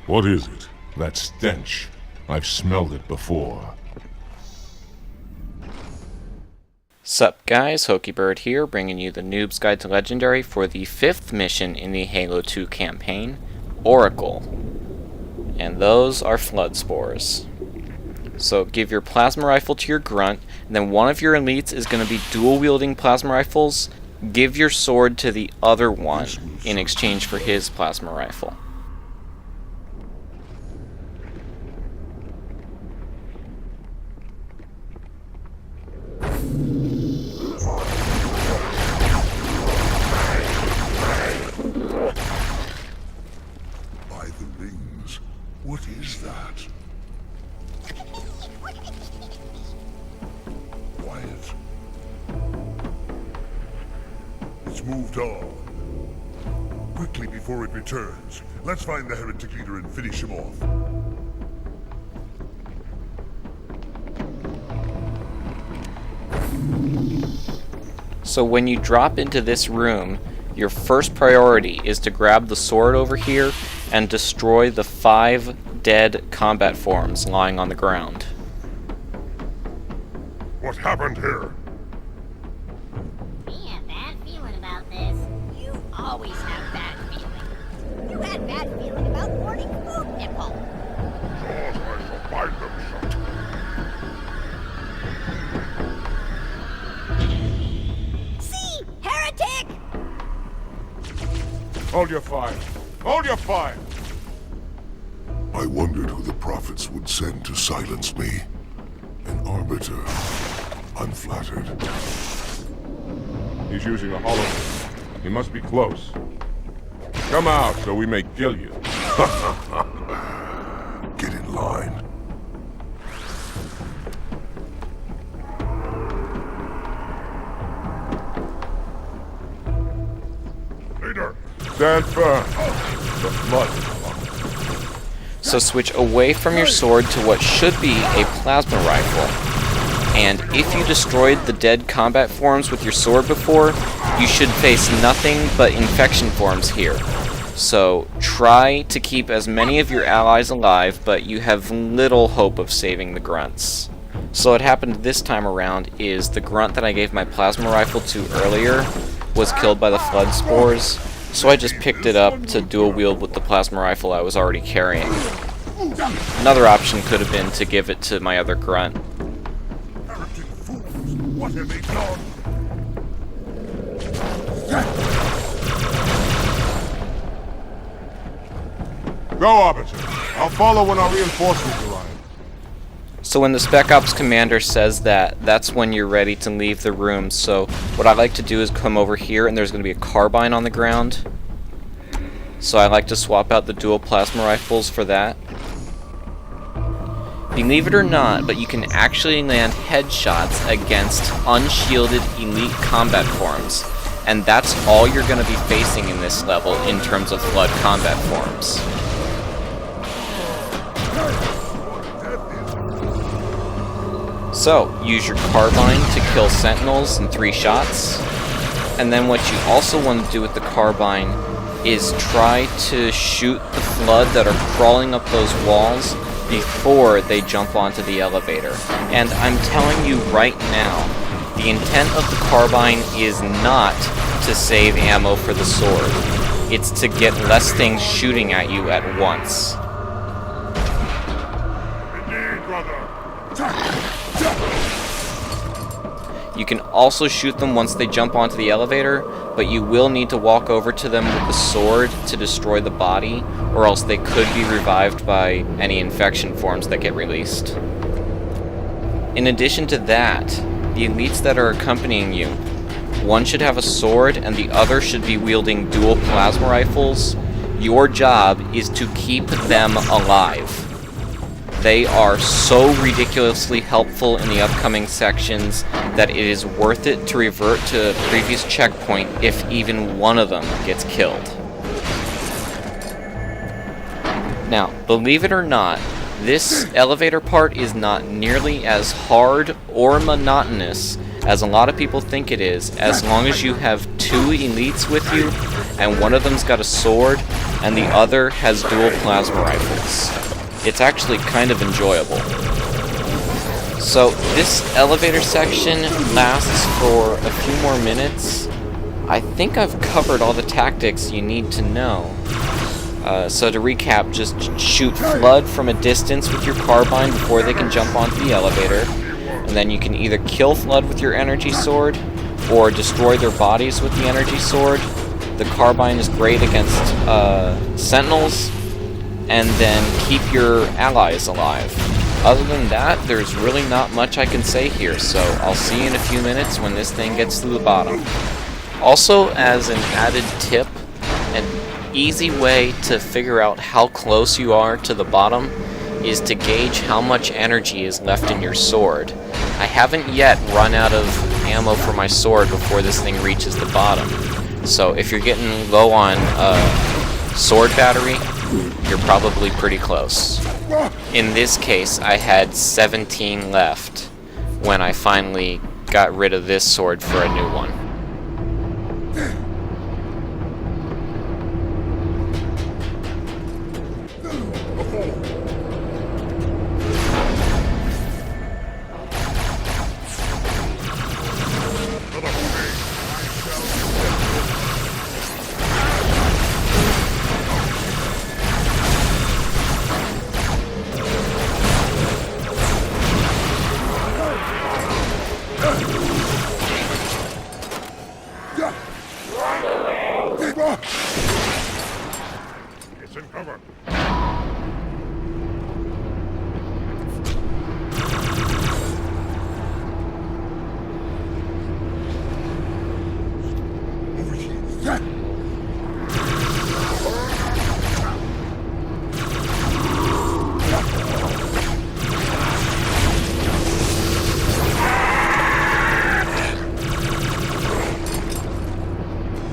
What is it? That stench. I've smelled it before. Sup guys, Hokibird here, bringing you the Noob's Guide to Legendary for the 5th mission in the Halo 2 campaign, Oracle. And those are Flood Spores. So give your plasma rifle to your grunt, and then one of your elites is going to be dual-wielding plasma rifles. Give your sword to the other one in exchange for his plasma rifle. By the rings, what is that? Quiet. It's moved on. Quickly before it returns, let's find the heretic leader and finish him off. So when you drop into this room, your first priority is to grab the sword over here and destroy the 5 dead combat forms lying on the ground. What happened here? Me a bad feeling about this. You always have bad feelings. You had bad feeling about morning food nipple. Jaws, I shall bind them shut. See? Heretic! Hold your fire! Hold your fire! I wondered who the prophets would send to silence me. An arbiter. I'm flattered. He's using a hologram. He must be close. Come out so we may kill you. Get in line. Leader! Stand firm. The flood is coming. So switch away from your sword to what should be a plasma rifle. And if you destroyed the dead combat forms with your sword before, you should face nothing but infection forms here. So try to keep as many of your allies alive, but you have little hope of saving the grunts. So what happened this time around is the grunt that I gave my plasma rifle to earlier was killed by the flood spores, so I just picked it up to dual wield with the plasma rifle I was already carrying. Another option could have been to give it to my other grunt. Heretic fools! What have they done? Go, Arbiter. I'll follow when our reinforcements arrive. So when the Spec Ops commander says that, that's when you're ready to leave the room. So what I like to do is come over here, and there's going to be a carbine on the ground. So I like to swap out the dual plasma rifles for that. Believe it or not, but you can actually land headshots against unshielded elite combat forms. And that's all you're going to be facing in this level in terms of flood combat forms. So, use your carbine to kill sentinels in 3 shots. And then what you also want to do with the carbine is try to shoot the flood that are crawling up those walls before they jump onto the elevator. And I'm telling you right now, the intent of the carbine is not to save ammo for the sword. It's to get less things shooting at you at once. Indeed, brother. You can also shoot them once they jump onto the elevator, but you will need to walk over to them with the sword to destroy the body, or else they could be revived by any infection forms that get released. In addition to that, the elites that are accompanying you, one should have a sword and the other should be wielding dual plasma rifles. Your job is to keep them alive. They are so ridiculously helpful in the upcoming sections that it is worth it to revert to a previous checkpoint if even one of them gets killed. Now, believe it or not, this elevator part is not nearly as hard or monotonous as a lot of people think it is, as long as you have 2 elites with you and one of them's got a sword, and the other has dual plasma rifles. It's actually kind of enjoyable. So this elevator section lasts for a few more minutes. I think I've covered all the tactics you need to know. So to recap, just shoot Flood from a distance with your carbine before they can jump onto the elevator. And then you can either kill Flood with your energy sword, or destroy their bodies with the energy sword. The carbine is great against sentinels, and then keep your allies alive. Other than that, there's really not much I can say here, so I'll see you in a few minutes when this thing gets to the bottom. Also, as an added tip, an easy way to figure out how close you are to the bottom is to gauge how much energy is left in your sword. I haven't yet run out of ammo for my sword before this thing reaches the bottom. So if you're getting low on sword battery, you're probably pretty close. In this case, I had 17 left when I finally got rid of this sword for a new one. It's in cover.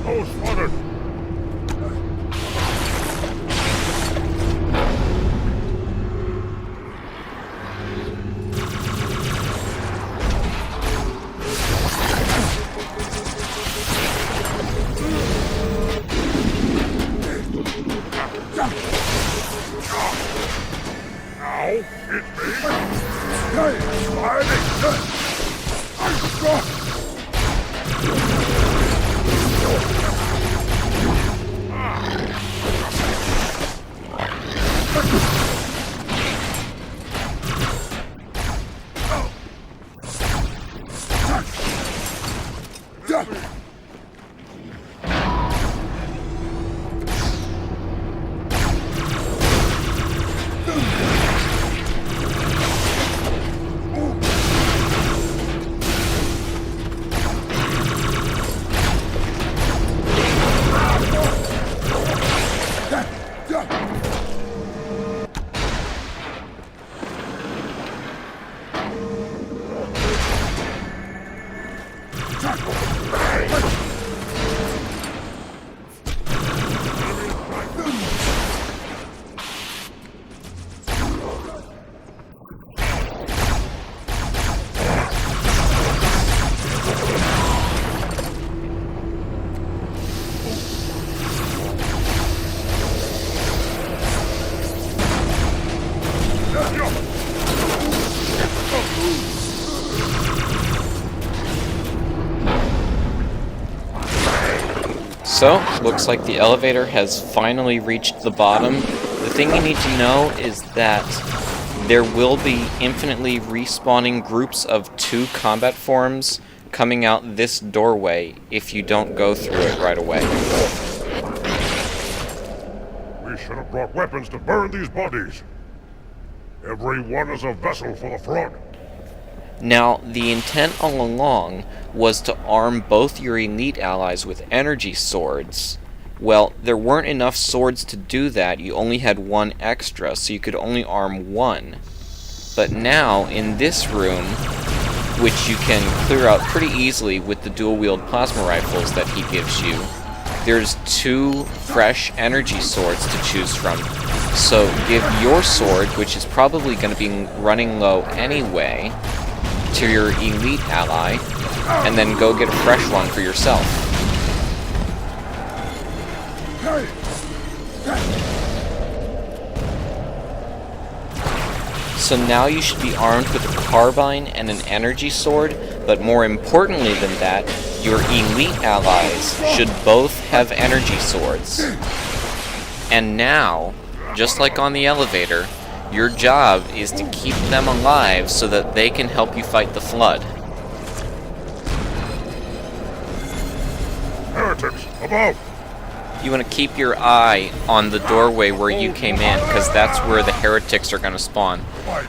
Oh, spotted! Ow! Hit me! Hey! So, looks like the elevator has finally reached the bottom. The thing you need to know is that there will be infinitely respawning groups of 2 combat forms coming out this doorway if you don't go through it right away. We should have brought weapons to burn these bodies. Every one is a vessel for the front. Now, the intent all along was to arm both your elite allies with energy swords. Well, there weren't enough swords to do that. You only had 1 extra, so you could only arm 1. But now, in this room, which you can clear out pretty easily with the dual-wield plasma rifles that he gives you, there's 2 fresh energy swords to choose from. So give your sword, which is probably going to be running low anyway, to your elite ally, and then go get a fresh one for yourself. So now you should be armed with a carbine and an energy sword, but more importantly than that, your elite allies should both have energy swords. And now, just like on the elevator, your job is to keep them alive so that they can help you fight the Flood. Heretics, above! You want to keep your eye on the doorway where you came in, because that's where the heretics are going to spawn.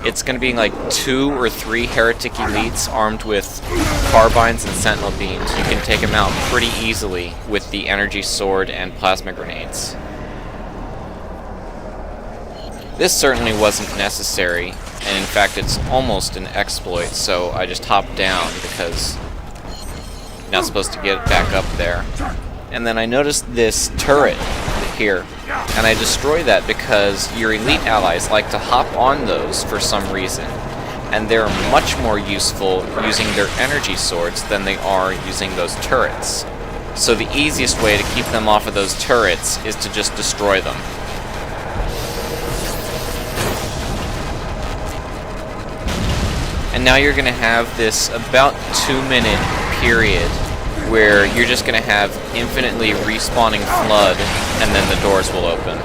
It's going to be like 2 or 3 heretic elites armed with carbines and sentinel beams. You can take them out pretty easily with the energy sword and plasma grenades. This certainly wasn't necessary, and in fact it's almost an exploit, so I just hopped down because you're not supposed to get back up there. And then I noticed this turret here, and I destroy that because your elite allies like to hop on those for some reason, and they're much more useful using their energy swords than they are using those turrets. So the easiest way to keep them off of those turrets is to just destroy them. And now you're going to have this about 2-minute period where you're just going to have infinitely respawning Flood, and then the doors will open.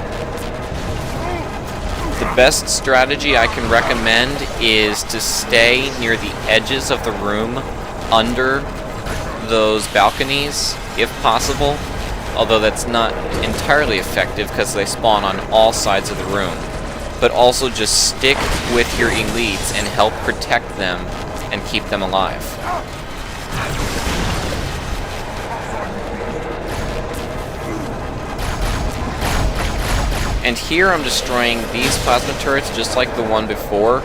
The best strategy I can recommend is to stay near the edges of the room, under those balconies, if possible, although that's not entirely effective because they spawn on all sides of the room. But also just stick with your elites and help protect them and keep them alive. And here I'm destroying these plasma turrets just like the one before,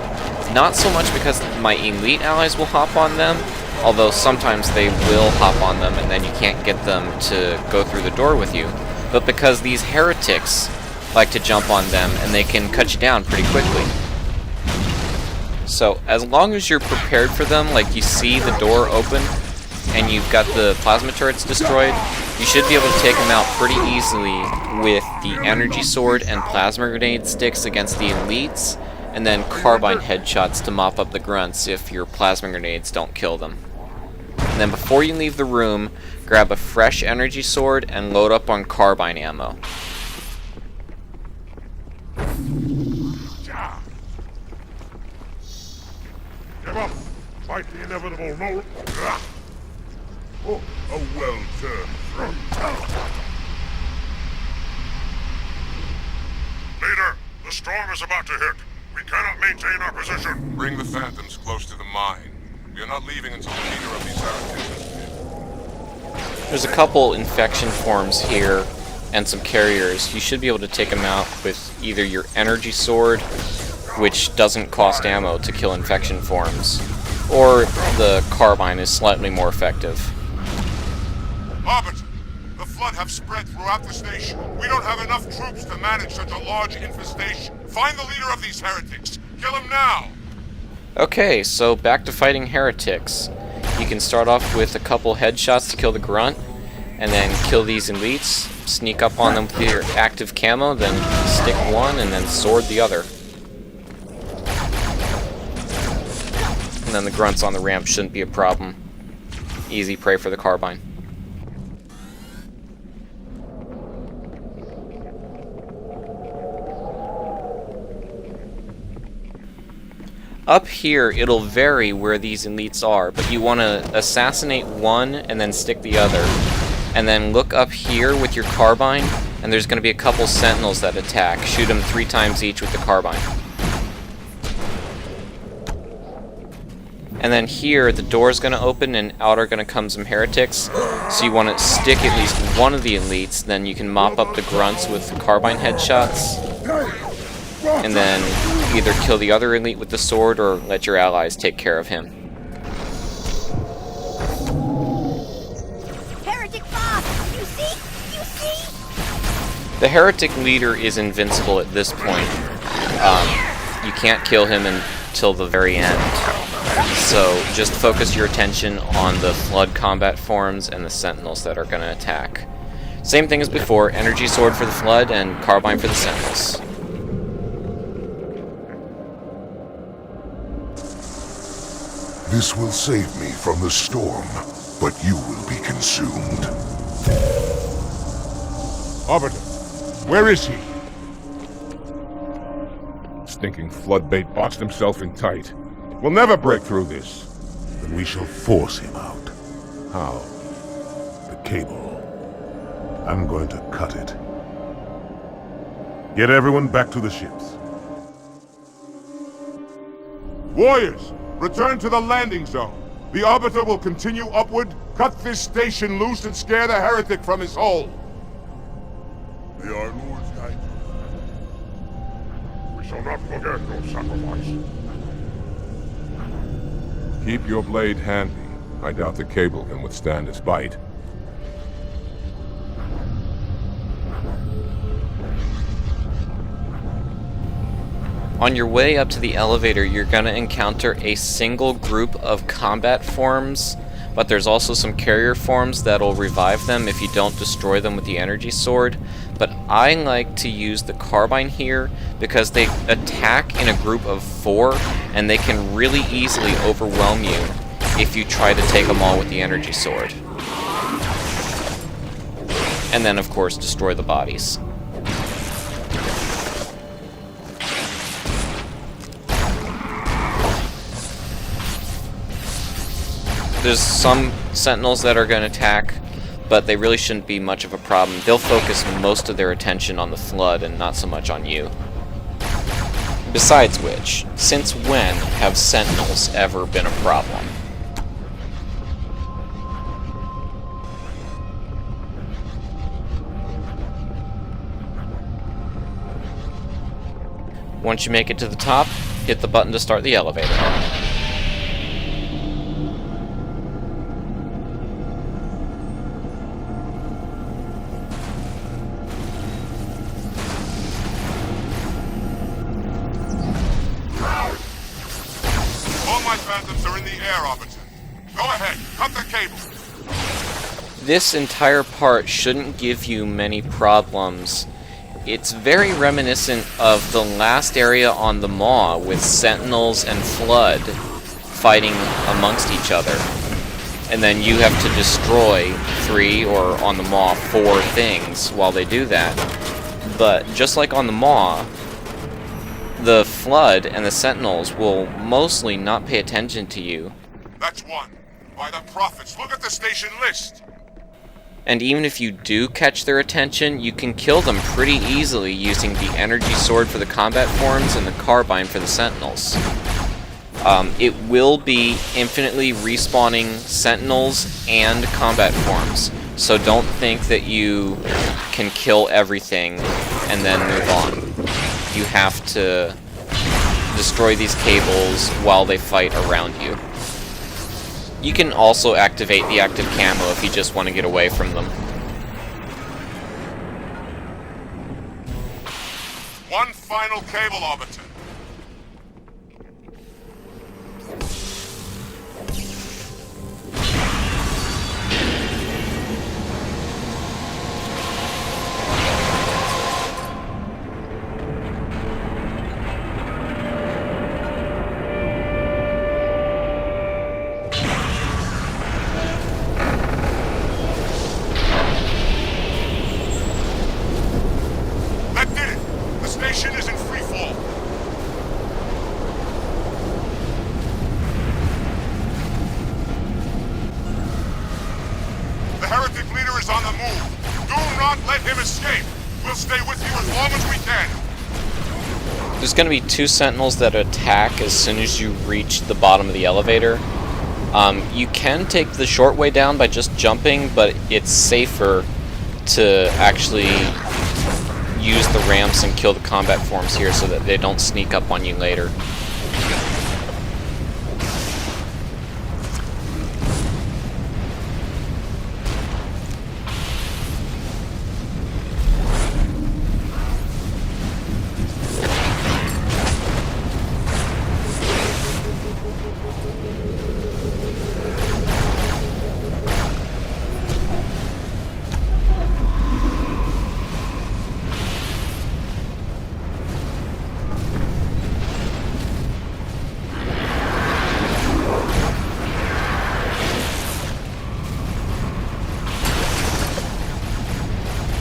not so much because my elite allies will hop on them, although sometimes they will hop on them and then you can't get them to go through the door with you, but because these heretics like to jump on them and they can cut you down pretty quickly. So as long as you're prepared for them, like you see the door open and you've got the plasma turrets destroyed, you should be able to take them out pretty easily with the energy sword and plasma grenade sticks against the elites, and then carbine headshots to mop up the grunts if your plasma grenades don't kill them. And then before you leave the room, grab a fresh energy sword and load up on carbine ammo. Give up! Fight the inevitable no... Oh, a well-turned front. Leader, the storm is about to hit. We cannot maintain our position. Bring the Phantoms close to the mine. We are not leaving until the leader of these heretics is dead. There's a couple infection forms here and some carriers. You should be able to take them out with either your energy sword, which doesn't cost ammo to kill infection forms, or the carbine is slightly more effective. Arbiter, the Flood have spread throughout the station. We don't have enough troops to manage such a large infestation. Find the leader of these heretics. Kill him now! Okay, so back to fighting heretics. You can start off with a couple headshots to kill the grunt, and then kill these elites, sneak up on them with your active camo, then stick one, and then sword the other. And then the grunts on the ramp shouldn't be a problem. Easy prey for the carbine. Up here, it'll vary where these elites are, but you want to assassinate one and then stick the other. And then look up here with your carbine, and there's going to be a couple sentinels that attack. Shoot them 3 times each with the carbine. And then here, the door's going to open and out are going to come some heretics. So you want to stick at least one of the elites, then you can mop up the grunts with carbine headshots. And then either kill the other elite with the sword or let your allies take care of him. Heretic boss! You see? You see? The heretic leader is invincible at this point. You can't kill him until the very end. So just focus your attention on the Flood combat forms and the sentinels that are going to attack. Same thing as before, energy sword for the Flood and carbine for the Sentinels. This will save me from the storm, but you will be consumed. Arbiter, where is he? Stinking floodbait boxed himself in tight. We'll never break through this. Then we shall force him out. How? The cable. I'm going to cut it. Get everyone back to the ships. Warriors, return to the landing zone. The Arbiter will continue upward, cut this station loose, and scare the Heretic from his hole. May our lords guide you. We shall not forget your sacrifice. Keep your blade handy. I doubt the cable can withstand its bite. On your way up to the elevator, you're going to encounter a single group of combat forms, but there's also some carrier forms that'll revive them if you don't destroy them with the energy sword. But I like to use the carbine here because they attack in a group of 4, and they can really easily overwhelm you if you try to take them all with the energy sword. And then, of course, destroy the bodies. There's some Sentinels that are going to attack, but they really shouldn't be much of a problem. They'll focus most of their attention on the Flood and not so much on you. Besides which, since when have Sentinels ever been a problem? Once you make it to the top, hit the button to start the elevator. Phantoms are in the air, Arbiter. Go ahead, cut the cable. This entire part shouldn't give you many problems. It's very reminiscent of the last area on the Maw with Sentinels and Flood fighting amongst each other. And then you have to destroy 3, or on the Maw, 4 things while they do that. But just like on the Maw, the Flood and the Sentinels will mostly not pay attention to you. That's one. By the prophets, look at the station list. And even if you do catch their attention, you can kill them pretty easily using the energy sword for the combat forms and the carbine for the Sentinels. It will be infinitely respawning Sentinels and combat forms, so don't think that you can kill everything and then move on. You have to destroy these cables while they fight around you. You can also activate the active camo if you just want to get away from them. One final cable, Arbiter. Is in free fall. The Heretic leader is on the move. Do not let him escape. We'll stay with you as long as we can. There's going to be 2 Sentinels that attack as soon as you reach the bottom of the elevator. You can take the short way down by just jumping, but it's safer to actually use the ramps and kill the combat forms here so that they don't sneak up on you later.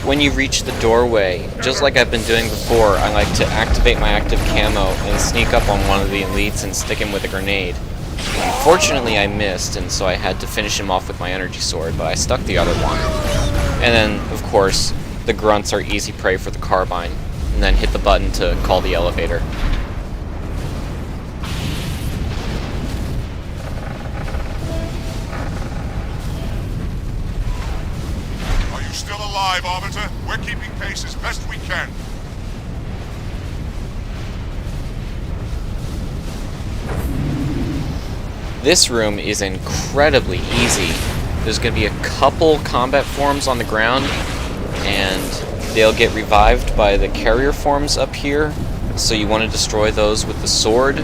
when you reach the doorway, just like I've been doing before, I like to activate my active camo and sneak up on one of the elites and stick him with a grenade. Unfortunately, I missed, and so I had to finish him off with my energy sword, but I stuck the other one. And then, of course, the grunts are easy prey for the carbine, and then hit the button to call the elevator. Are you still alive, Arbiter? We're keeping pace as best we can. This room is incredibly easy. There's going to be a couple combat forms on the ground, and they'll get revived by the carrier forms up here, so you want to destroy those with the sword.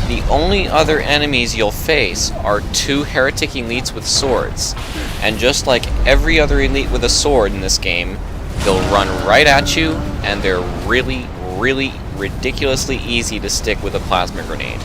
The only other enemies you'll face are 2 heretic elites with swords, and just like every other elite with a sword in this game, they'll run right at you, and they're really, really ridiculously easy to stick with a plasma grenade.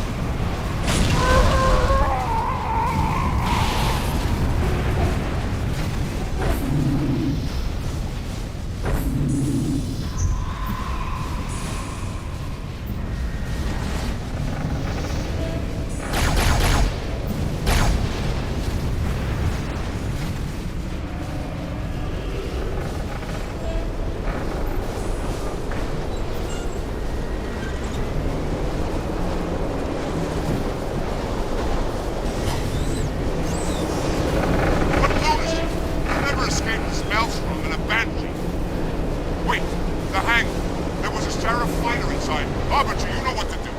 Arbiter, you know what to do.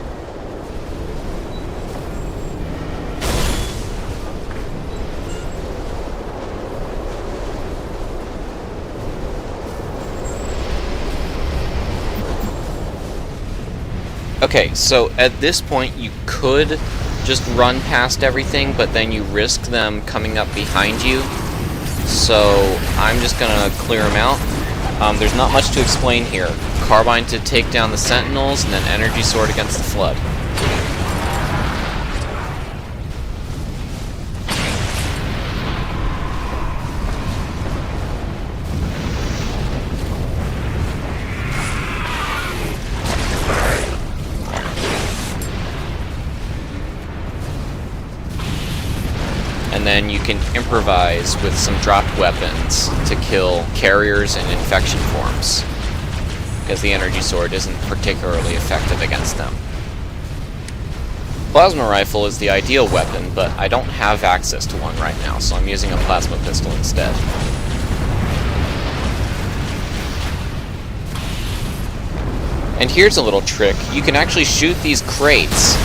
Okay, so at this point you could just run past everything, but then you risk them coming up behind you. So I'm just gonna clear them out. There's not much to explain here. Carbine to take down the sentinels, and then energy sword against the flood. And then you can improvise with some dropped weapons to kill carriers and infection forms, because the energy sword isn't particularly effective against them. Plasma rifle is the ideal weapon, but I don't have access to one right now, so I'm using a plasma pistol instead. And here's a little trick. You can actually shoot these crates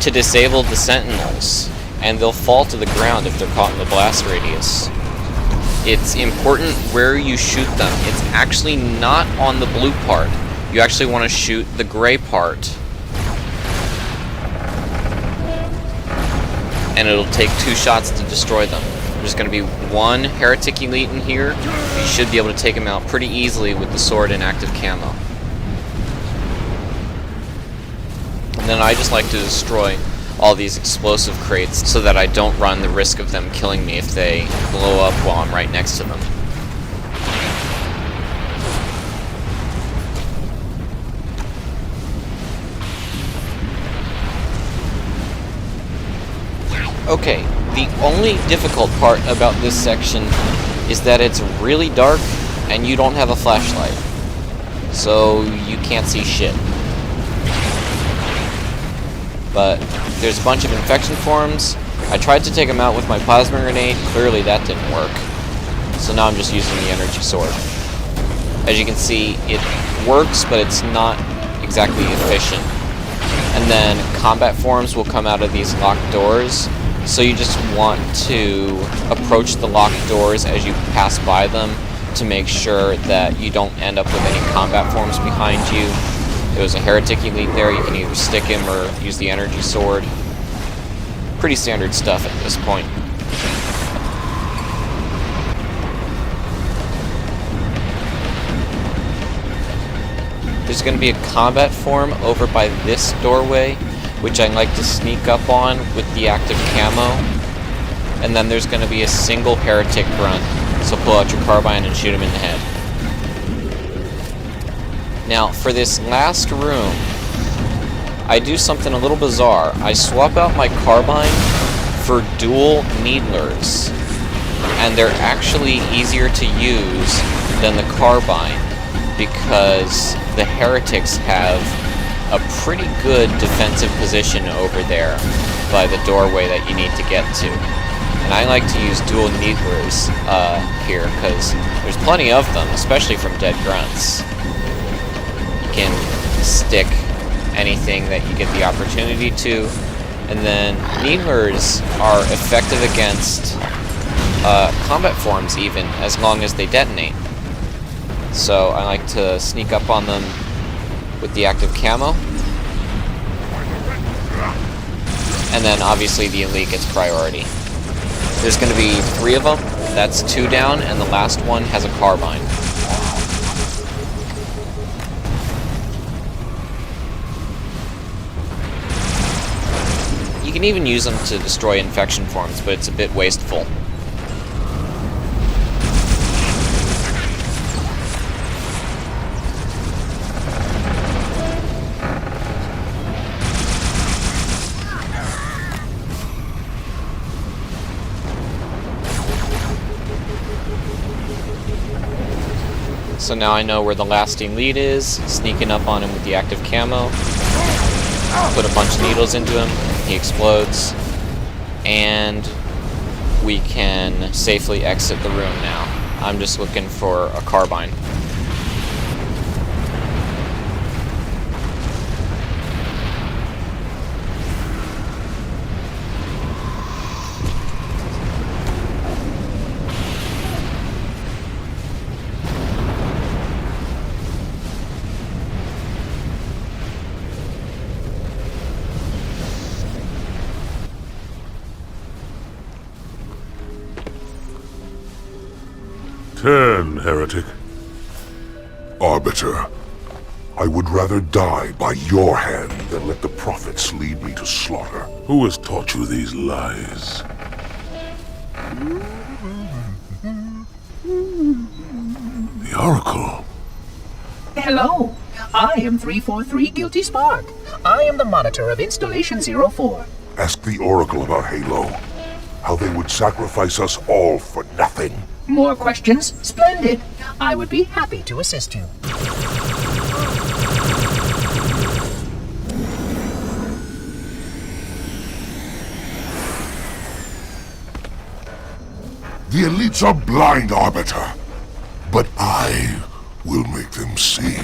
to disable the sentinels, and they'll fall to the ground if they're caught in the blast radius. It's important where you shoot them. It's actually not on the blue part. You actually want to shoot the gray part. And it'll take 2 shots to destroy them. There's going to be 1 heretic elite in here. You should be able to take him out pretty easily with the sword and active camo. And then I just like to destroy all these explosive crates so that I don't run the risk of them killing me if they blow up while I'm right next to them. Okay, the only difficult part about this section is that it's really dark and you don't have a flashlight, so you can't see shit. But there's a bunch of infection forms. I tried to take them out with my plasma grenade. Clearly that didn't work. So now I'm just using the energy sword. As you can see, it works, but it's not exactly efficient. And then combat forms will come out of these locked doors. So you just want to approach the locked doors as you pass by them to make sure that you don't end up with any combat forms behind you. There was a heretic elite there, you can either stick him or use the energy sword. Pretty standard stuff at this point. There's going to be a combat form over by this doorway, which I like to sneak up on with the active camo. and then there's going to be a single heretic grunt, so pull out your carbine and shoot him in the head. Now, for this last room, I do something a little bizarre. I swap out my carbine for dual needlers, and they're actually easier to use than the carbine because the heretics have a pretty good defensive position over there by the doorway that you need to get to. And I like to use dual needlers here because there's plenty of them, especially from dead grunts. You can stick anything that you get the opportunity to, and then needlers are effective against combat forms even, as long as they detonate. So I like to sneak up on them with the active camo, and then obviously the elite gets priority. There's going to be 3 of them, that's 2 down, and the last one has a carbine. You can even use them to destroy infection forms, but it's a bit wasteful. So now I know where the last elite is, sneaking up on him with the active camo, put a bunch of needles into him, he explodes, and we can safely exit the room now. I'm just looking for a carbine. Heretic. Arbiter, I would rather die by your hand than let the prophets lead me to slaughter. Who has taught you these lies? The Oracle. Hello, I am 343 Guilty Spark. I am the monitor of Installation 04. Ask the Oracle about Halo. How they would sacrifice us all for nothing. More questions? Splendid. I would be happy to assist you. The elites are blind, Arbiter. But I will make them see.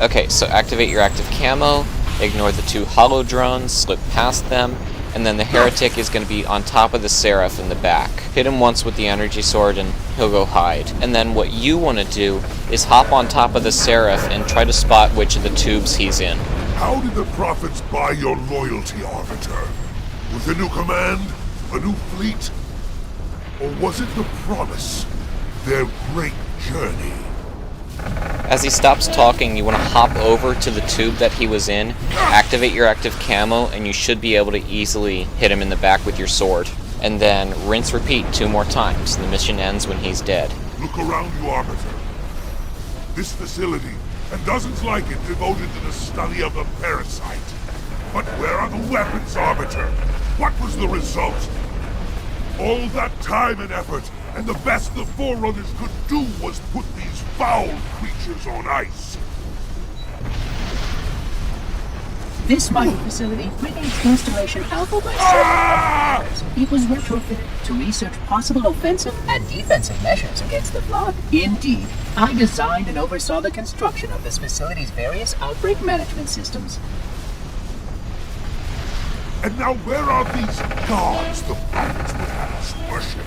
Okay, so activate your active camo, ignore the 2 hollow drones, slip past them, and then the heretic is going to be on top of the seraph in the back. Hit him once with the energy sword and he'll go hide. And then what you want to do is hop on top of the seraph and try to spot which of the tubes he's in. How did the prophets buy your loyalty, Arbiter? With a new command? A new fleet? Or was it the promise? Their great journey? As he stops talking, you want to hop over to the tube that he was in, activate your active camo, and you should be able to easily hit him in the back with your sword. And then rinse repeat 2 more times. The mission ends when he's dead. Look around you, Arbiter. This facility, and dozens like it devoted to the study of the parasite. But where are the weapons, Arbiter? What was the result? All that time and effort, and the best the Forerunners could do was put these foul creatures on ice. This mining facility predates Constellation Alpha by several years. It was retrofitted to research possible offensive and defensive measures against the Flood. Indeed, I designed and oversaw the construction of this facility's various outbreak management systems. And now where are these gods the prophets would have us worship?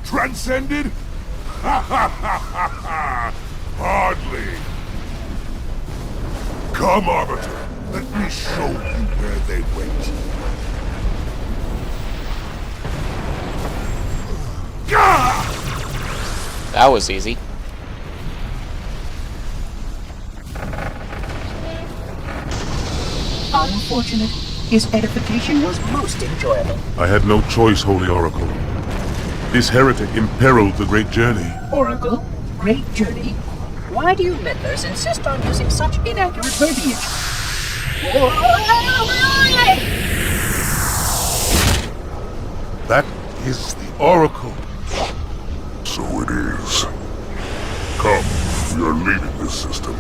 Transcended? Ha ha ha ha ha! Hardly. Come, Arbiter. Let me show you where they went. That was easy. Unfortunate. His edification was most enjoyable. I had no choice, Holy Oracle. This heretic imperiled the great journey. Oracle, great journey. Why do you meddlers insist on using such inaccurate verbiage? That is the Oracle. So it is. Come, we are leaving this system.